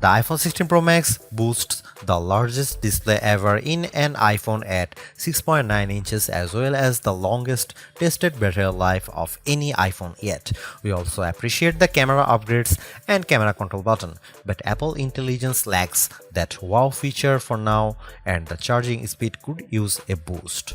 The iPhone 16 Pro Max boasts the largest display ever in an iPhone at 6.9 inches as well as the longest tested battery life of any iPhone yet. We also appreciate the camera upgrades and camera control button, but Apple Intelligence lacks that wow feature for now and the charging speed could use a boost.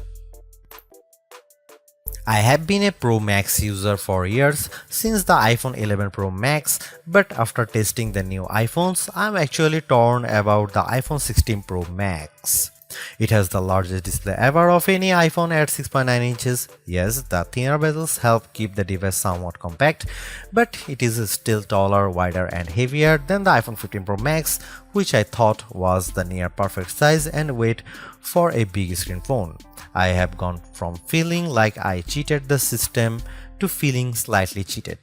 I have been a Pro Max user for years since the iPhone 11 Pro Max, but after testing the new iPhones, I'm actually torn about the iPhone 16 Pro Max. It has the largest display ever of any iPhone at 6.9 inches. Yes, the thinner bezels help keep the device somewhat compact, but it is still taller, wider and heavier than the iPhone 15 Pro Max, which I thought was the near perfect size and weight for a big screen phone. I have gone from feeling like I cheated the system to feeling slightly cheated.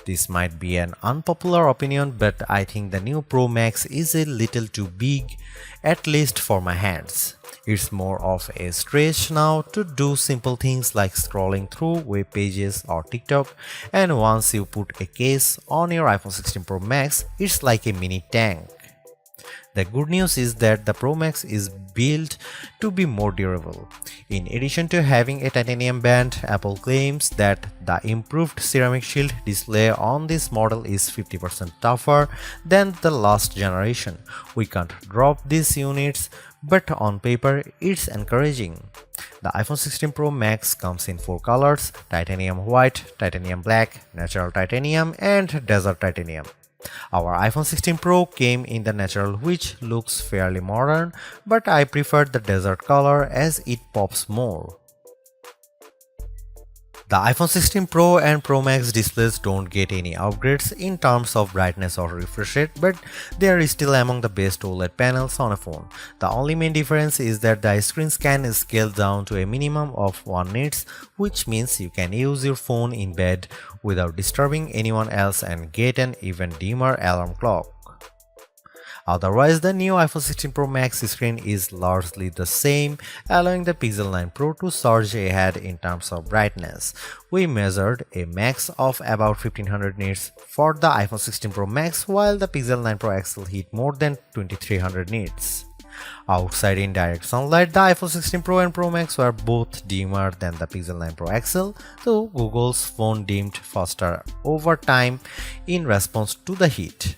This might be an unpopular opinion, but I think the new Pro Max is a little too big, at least for my hands. It's more of a stretch now to do simple things like scrolling through web pages or TikTok, and once you put a case on your iPhone 16 Pro Max, it's like a mini tank. The good news is that the Pro Max is built to be more durable. In addition to having a titanium band, Apple claims that the improved ceramic shield display on this model is 50% tougher than the last generation. We can't drop these units, but on paper it's encouraging. The iPhone 16 Pro Max comes in 4 colors: titanium white, titanium black, natural titanium, and desert titanium. Our iPhone 16 Pro came in the natural, which looks fairly modern, but I prefer the desert color as it pops more. The iPhone 16 Pro and Pro Max displays don't get any upgrades in terms of brightness or refresh rate, but they are still among the best OLED panels on a phone. The only main difference is that the screens can scale down to a minimum of 1 nits, which means you can use your phone in bed without disturbing anyone else and get an even dimmer alarm clock. Otherwise, the new iPhone 16 Pro Max screen is largely the same, allowing the Pixel 9 Pro to surge ahead in terms of brightness. We measured a max of about 1500 nits for the iPhone 16 Pro Max, while the Pixel 9 Pro XL hit more than 2300 nits. Outside in direct sunlight, the iPhone 16 Pro and Pro Max were both dimmer than the Pixel 9 Pro XL, though Google's phone dimmed faster over time in response to the heat.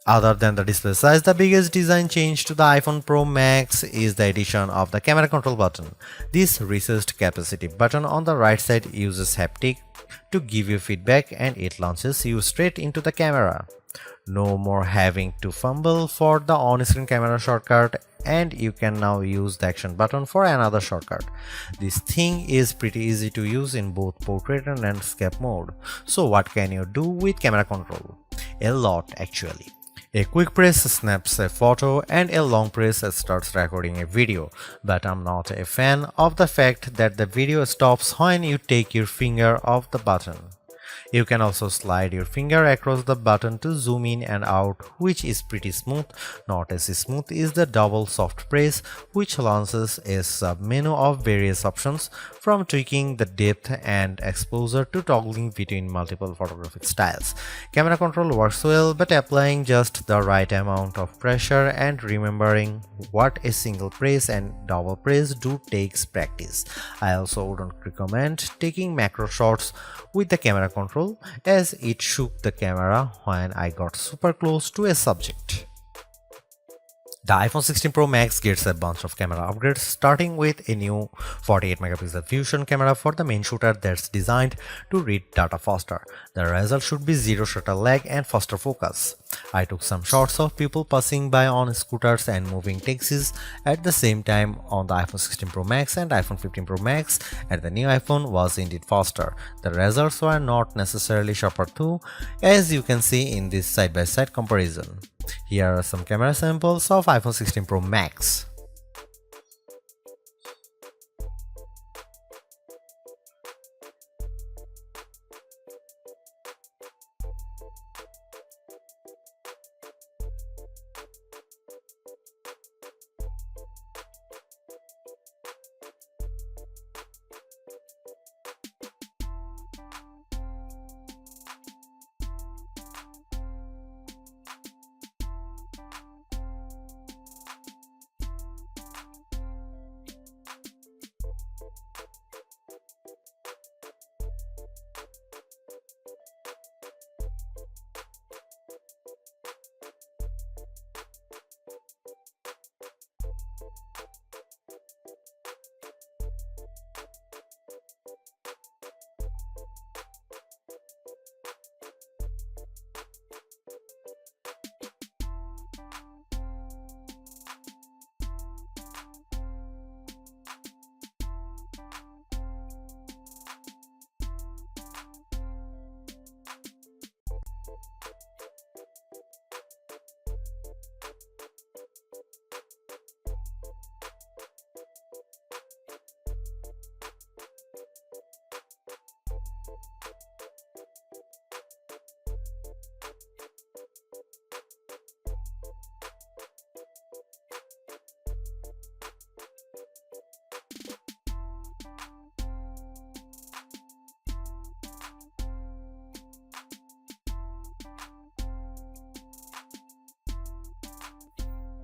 Other than the display size, the biggest design change to the iPhone Pro Max is the addition of the camera control button. This recessed capacitive button on the right side uses haptic to give you feedback, and it launches you straight into the camera. No more having to fumble for the on-screen camera shortcut, and you can now use the action button for another shortcut. This thing is pretty easy to use in both portrait and landscape mode. So what can you do with camera control? A lot, actually. A quick press snaps a photo and a long press starts recording a video, but I'm not a fan of the fact that the video stops when you take your finger off the button. You can also slide your finger across the button to zoom in and out, which is pretty smooth. Not as smooth is the double soft press, which launches a sub-menu of various options, from tweaking the depth and exposure to toggling between multiple photographic styles. Camera control works well, but applying just the right amount of pressure and remembering what a single press and double press do takes practice. I also wouldn't recommend taking macro shots with the camera control, as it shook the camera when I got super close to a subject. The iPhone 16 Pro Max gets a bunch of camera upgrades, starting with a new 48 megapixel fusion camera for the main shooter that's designed to read data faster. The result should be zero shutter lag and faster focus. I took some shots of people passing by on scooters and moving taxis at the same time on the iPhone 16 Pro Max and iPhone 15 Pro Max, and the new iPhone was indeed faster. The results were not necessarily sharper too, as you can see in this side-by-side comparison. Here are some camera samples of iPhone 16 Pro Max.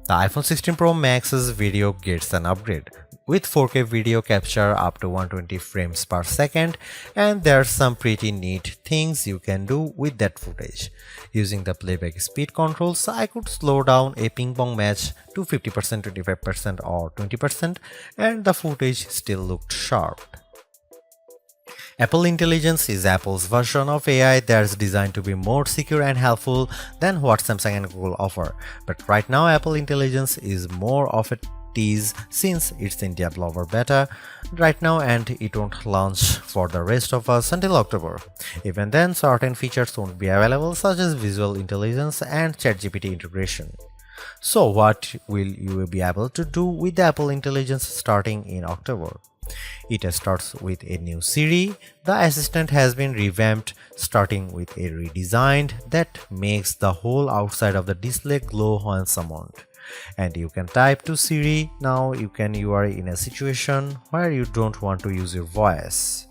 The iPhone 16 Pro Max's video gets an upgrade with 4K video capture up to 120 frames per second, and there's some pretty neat things you can do with that footage. Using the playback speed controls, I could slow down a ping pong match to 50%, 25% or 20%, and the footage still looked sharp. Apple Intelligence is Apple's version of AI that's designed to be more secure and helpful than what Samsung and Google offer. But right now, Apple Intelligence is more of a tease since it's in developer beta right now and it won't launch for the rest of us until October. Even then, certain features won't be available, such as visual intelligence and ChatGPT integration. So what will you be able to do with the Apple Intelligence starting in October? It starts with a new Siri. The assistant has been revamped, starting with a redesigned that makes the whole outside of the display glow when summoned. And you can type to Siri. Now you are in a situation where you don't want to use your voice.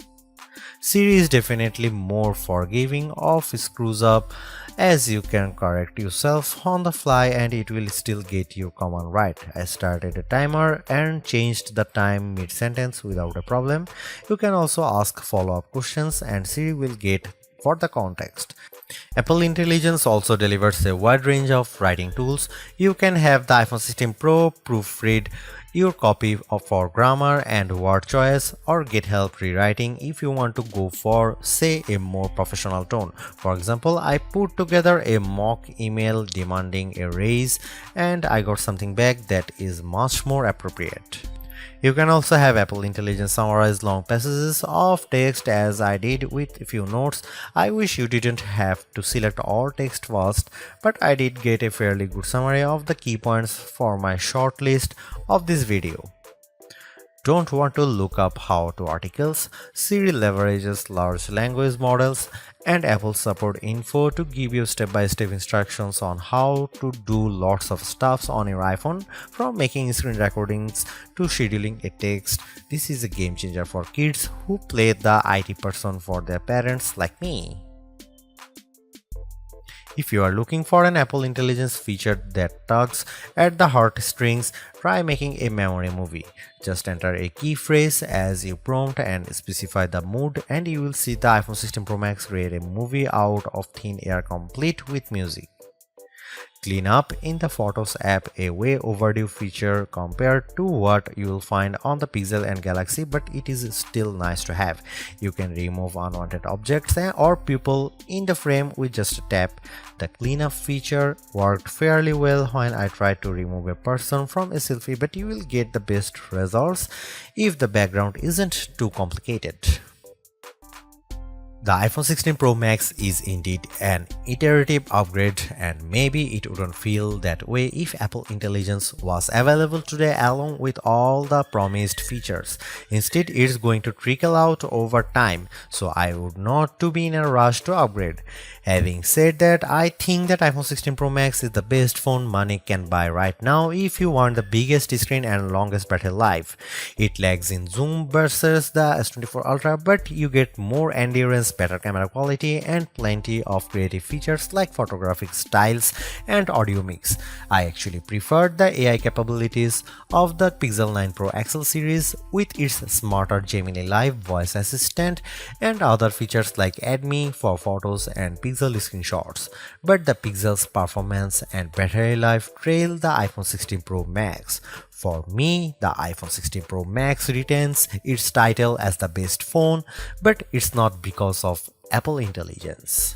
Siri is definitely more forgiving of screws up, as you can correct yourself on the fly and it will still get your command right. I started a timer and changed the time mid-sentence without a problem. You can also ask follow-up questions and Siri will get for the context. Apple Intelligence also delivers a wide range of writing tools. You can have the iPhone 16 Pro proofread your copy for grammar and word choice, or get help rewriting if you want to go for, say, a more professional tone. For example, I put together a mock email demanding a raise and I got something back that is much more appropriate. You can also have Apple Intelligence summarize long passages of text, as I did with a few notes. I wish you didn't have to select all text first, but I did get a fairly good summary of the key points for my short list of this video. Don't want to look up how-to articles? Siri leverages large language models and Apple support info to give you step-by-step instructions on how to do lots of stuffs on your iPhone, from making screen recordings to scheduling a text. This is a game changer for kids who play the IT person for their parents like me. If you are looking for an Apple Intelligence feature that tugs at the heartstrings, try making a memory movie. Just enter a key phrase as you prompt and specify the mood, and you will see the iPhone 16 Pro Max create a movie out of thin air complete with music. Clean up in the Photos app, a way overdue feature compared to what you will find on the Pixel and Galaxy, but it is still nice to have. You can remove unwanted objects or people in the frame with just a tap. The cleanup feature worked fairly well when I tried to remove a person from a selfie, but you will get the best results if the background isn't too complicated. The iPhone 16 Pro Max is indeed an iterative upgrade, and maybe it wouldn't feel that way if Apple Intelligence was available today along with all the promised features. Instead, it's going to trickle out over time, so I would not to be in a rush to upgrade. Having said that, I think that iPhone 16 Pro Max is the best phone money can buy right now if you want the biggest screen and longest battery life. It lags in zoom versus the S24 Ultra, but you get more endurance, better camera quality, and plenty of creative features like photographic styles and audio mix. I actually preferred the AI capabilities of the Pixel 9 Pro XL series with its smarter Gemini Live voice assistant and other features like Add Me for photos and Pixel screenshots. But the Pixel's performance and battery life trail the iPhone 16 Pro Max. For me, the iPhone 16 Pro Max retains its title as the best phone, but it's not because of Apple Intelligence.